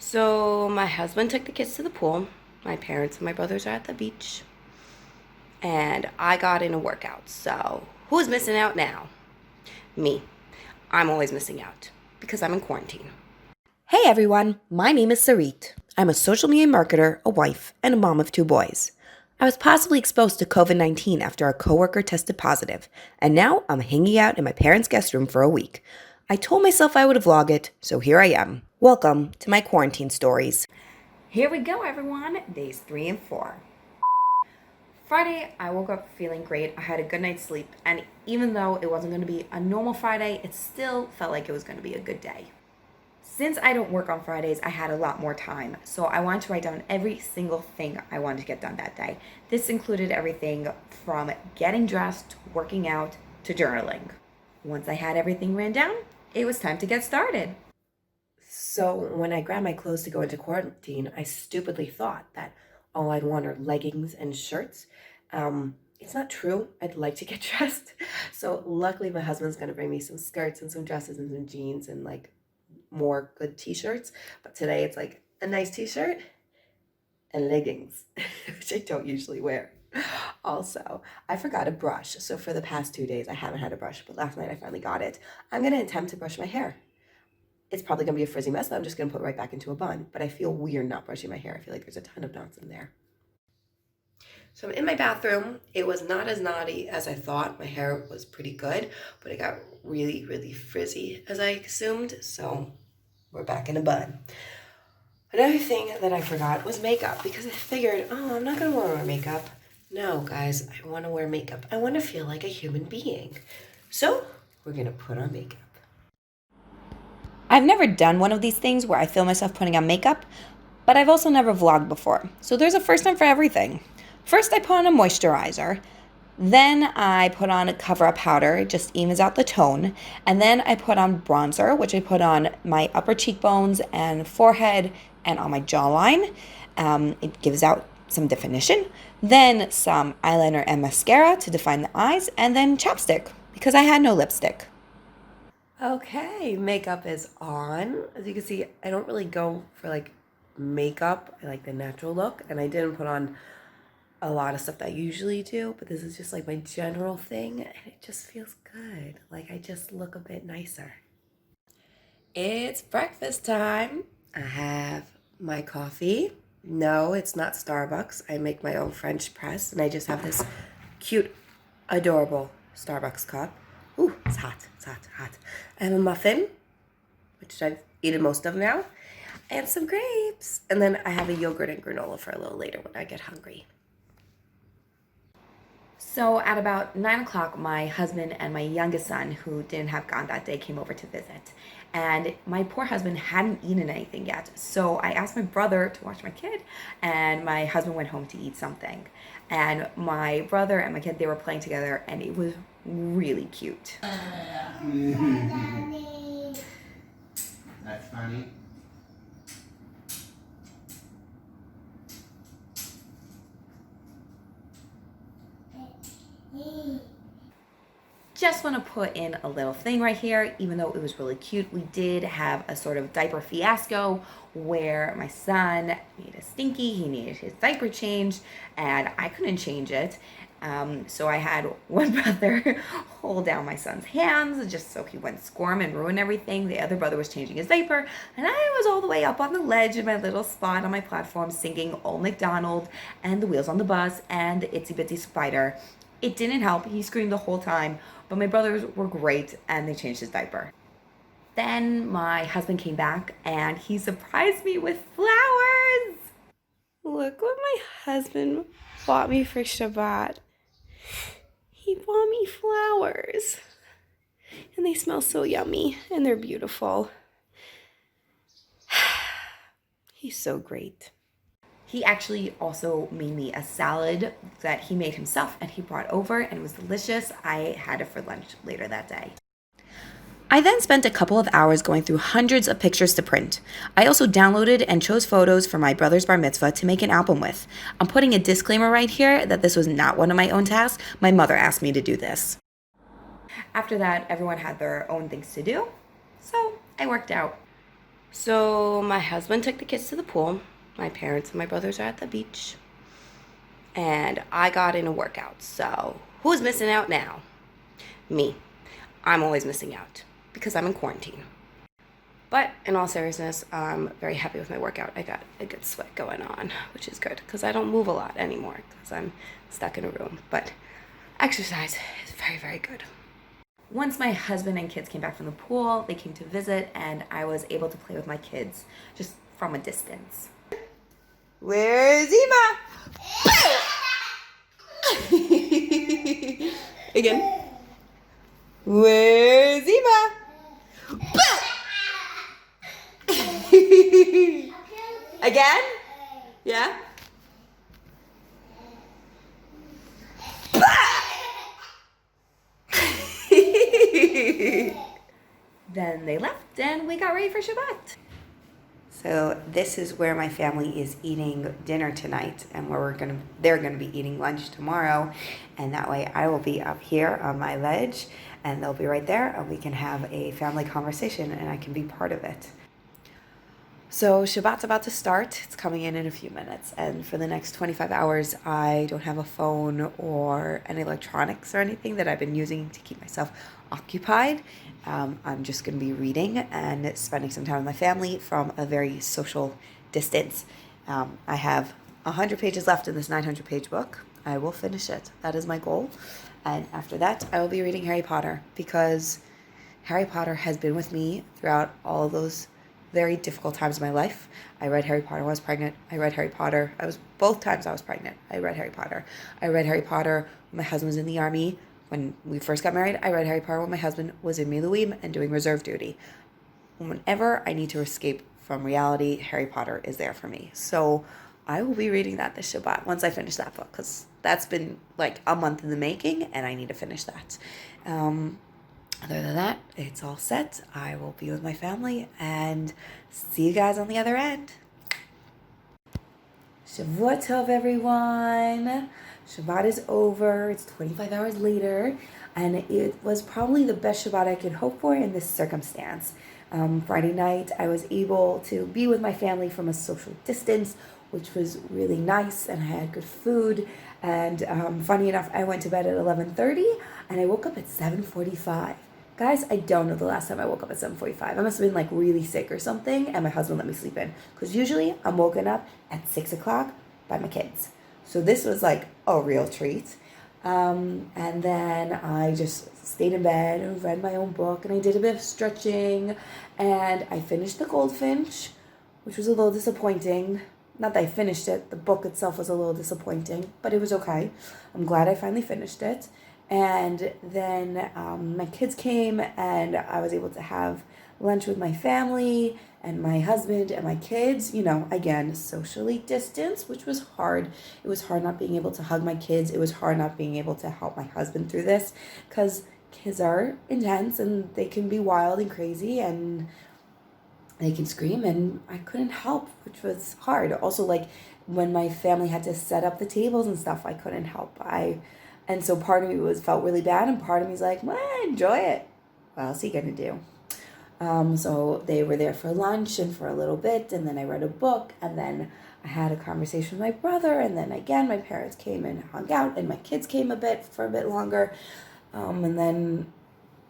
So my husband took the kids to the pool. My parents and my brothers are at the beach. And I got in a workout. So who's missing out now? Me. I'm always missing out because I'm in quarantine. Hey everyone, my name is Sarit. I'm a social media marketer, a wife, and a mom of two boys. I was possibly exposed to COVID 19 after a coworker tested positive, and now I'm hanging out in my parents' guest room for a week. I told myself I would vlog it, so here I am. Welcome to my quarantine stories. Here we go, everyone. Days 3 and 4. Friday, I woke up feeling great. I had a good night's sleep, and even though it wasn't going to be a normal Friday, it still felt like it was going to be a good day. Since I don't work on Fridays, I had a lot more time, so I wanted to write down every single thing I wanted to get done that day. This included everything from getting dressed, working out, to journaling. Once I had everything written down, it was time to get started. So when I grabbed my clothes to go into quarantine, I stupidly thought that all I'd want are leggings and shirts. It's not true. I'd like to get dressed. So luckily my husband's gonna bring me some skirts and some dresses and some jeans and like more good t-shirts. But today it's like a nice t-shirt and leggings, which I don't usually wear. Also, I forgot a brush. So for the past 2 days, I haven't had a brush, but last night I finally got it. I'm gonna attempt to brush my hair. It's probably gonna be a frizzy mess that I'm just gonna put right back into a bun, but I feel weird not brushing my hair. I feel like there's a ton of knots in there. So I'm in my bathroom. It was not as naughty as I thought. My hair was pretty good, but it got really, really frizzy as I assumed. So we're back in a bun. Another thing that I forgot was makeup because I figured, oh, I'm not gonna wear makeup. No, guys, I wanna wear makeup. I wanna feel like a human being. So we're gonna put on makeup. I've never done one of these things where I film myself putting on makeup, but I've also never vlogged before. So there's a first time for everything. First, I put on a moisturizer. Then I put on a cover-up powder. It just evens out the tone. And then I put on bronzer, which I put on my upper cheekbones and forehead and on my jawline. It gives out some definition. Then some eyeliner and mascara to define the eyes. And then chapstick, because I had no lipstick. Okay, makeup is on. As you can see, I don't really go for like makeup. I like the natural look, and I didn't put on a lot of stuff that I usually do, but this is just like my general thing, and it just feels good. Like I just look a bit nicer. It's breakfast time. I have my coffee. No, it's not Starbucks. I make my own French press, and I just have this cute, adorable Starbucks cup. Ooh, it's hot, it's hot, hot. I have a muffin, which I've eaten most of now, and some grapes. And then I have a yogurt and granola for a little later when I get hungry. So at about 9 o'clock, my husband and my youngest son, who didn't have gone that day, came over to visit. And my poor husband hadn't eaten anything yet. So I asked my brother to watch my kid, and my husband went home to eat something. And my brother and my kid, they were playing together, and it was really cute. That's funny. Just want to put in a little thing right here, even though it was really cute. We did have a sort of diaper fiasco where my son made a stinky, he needed his diaper changed, and I couldn't change it. So I had one brother hold down my son's hands just so he wouldn't squirm and ruin everything. The other brother was changing his diaper, and I was all the way up on the ledge in my little spot on my platform singing Old MacDonald and The Wheels on the Bus and the Itsy Bitsy Spider. It didn't help. He screamed the whole time, but my brothers were great and they changed his diaper. Then my husband came back and he surprised me with flowers. Look what my husband bought me for Shabbat. He bought me flowers. And they smell so yummy and they're beautiful. He's so great. He actually also made me a salad that he made himself and he brought over, and it was delicious. I had it for lunch later that day. I then spent a couple of hours going through hundreds of pictures to print. I also downloaded and chose photos for my brother's bar mitzvah to make an album with. I'm putting a disclaimer right here that this was not one of my own tasks. My mother asked me to do this. After that, everyone had their own things to do, so I worked out. So my husband took the kids to the pool. My parents and my brothers are at the beach. And I got in a workout. So who's missing out now? Me. I'm always missing out because I'm in quarantine. But in all seriousness, I'm very happy with my workout. I got a good sweat going on, which is good because I don't move a lot anymore because I'm stuck in a room. But exercise is very, very good. Once my husband and kids came back from the pool, they came to visit, and I was able to play with my kids just from a distance. Where's Ema? Again. Where's Ema? Again? Yeah? Then they left and we got ready for Shabbat. So this is where my family is eating dinner tonight, and where they're gonna be eating lunch tomorrow, and that way I will be up here on my ledge and they'll be right there, and we can have a family conversation and I can be part of it. So Shabbat's about to start. It's coming in a few minutes, and for the next 25 hours I don't have a phone or any electronics or anything that I've been using to keep myself occupied. I'm just going to be reading and spending some time with my family from a very social distance. I have 100 pages left in this 900-page book. I will finish it. That is my goal. And after that, I will be reading Harry Potter, because Harry Potter has been with me throughout all of those very difficult times of my life. I read Harry Potter when I was pregnant. I read Harry Potter. Both times I was pregnant, I read Harry Potter. I read Harry Potter when my husband was in the army. When we first got married, I read Harry Potter when my husband was in Miluim and doing reserve duty. Whenever I need to escape from reality, Harry Potter is there for me. So I will be reading that this Shabbat once I finish that book, because that's been like a month in the making and I need to finish that. Other than that, it's all set. I will be with my family and see you guys on the other end. Shavua Tov, everyone. Shabbat is over. It's 25 hours later, and it was probably the best Shabbat I could hope for in this circumstance. Friday night, I was able to be with my family from a social distance, which was really nice, and I had good food. And funny enough, I went to bed at 11:30, and I woke up at 7:45. Guys, I don't know the last time I woke up at 7:45. I must have been like really sick or something, and my husband let me sleep in. Because usually I'm woken up at 6 o'clock by my kids. So this was like a real treat. And then I just stayed in bed and read my own book, and I did a bit of stretching, and I finished The Goldfinch, which was a little disappointing. Not that I finished it, the book itself was a little disappointing, but it was okay. I'm glad I finally finished it. And then my kids came, and I was able to have lunch with my family and my husband and my kids, again, socially distanced, which was hard. It was hard not being able to hug my kids. It was hard not being able to help my husband through this, because kids are intense and they can be wild and crazy and they can scream, and I couldn't help, which was hard. Also, like when my family had to set up the tables and stuff, I couldn't help. And so part of me felt really bad, and part of me's like, well, enjoy it. What else are you gonna do? So they were there for lunch and for a little bit, and then I read a book, and then I had a conversation with my brother, and then again my parents came and hung out, and my kids came for a bit longer, and then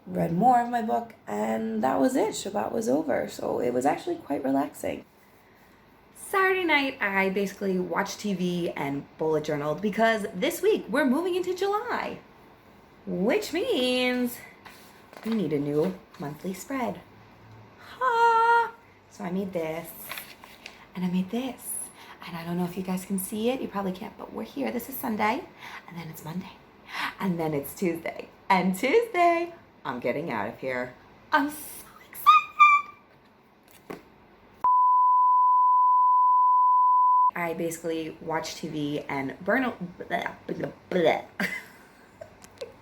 read more of my book, and that was it. Shabbat was over, so it was actually quite relaxing. Saturday night, I basically watched TV and bullet journaled, because this week we're moving into July, which means we need a new monthly spread. So I made this, and I made this, and I don't know if you guys can see it. You probably can't, but we're here. This is Sunday, and then it's Monday, and then it's Tuesday, and Tuesday I'm getting out of here. I'm so excited. I basically watch TV and burn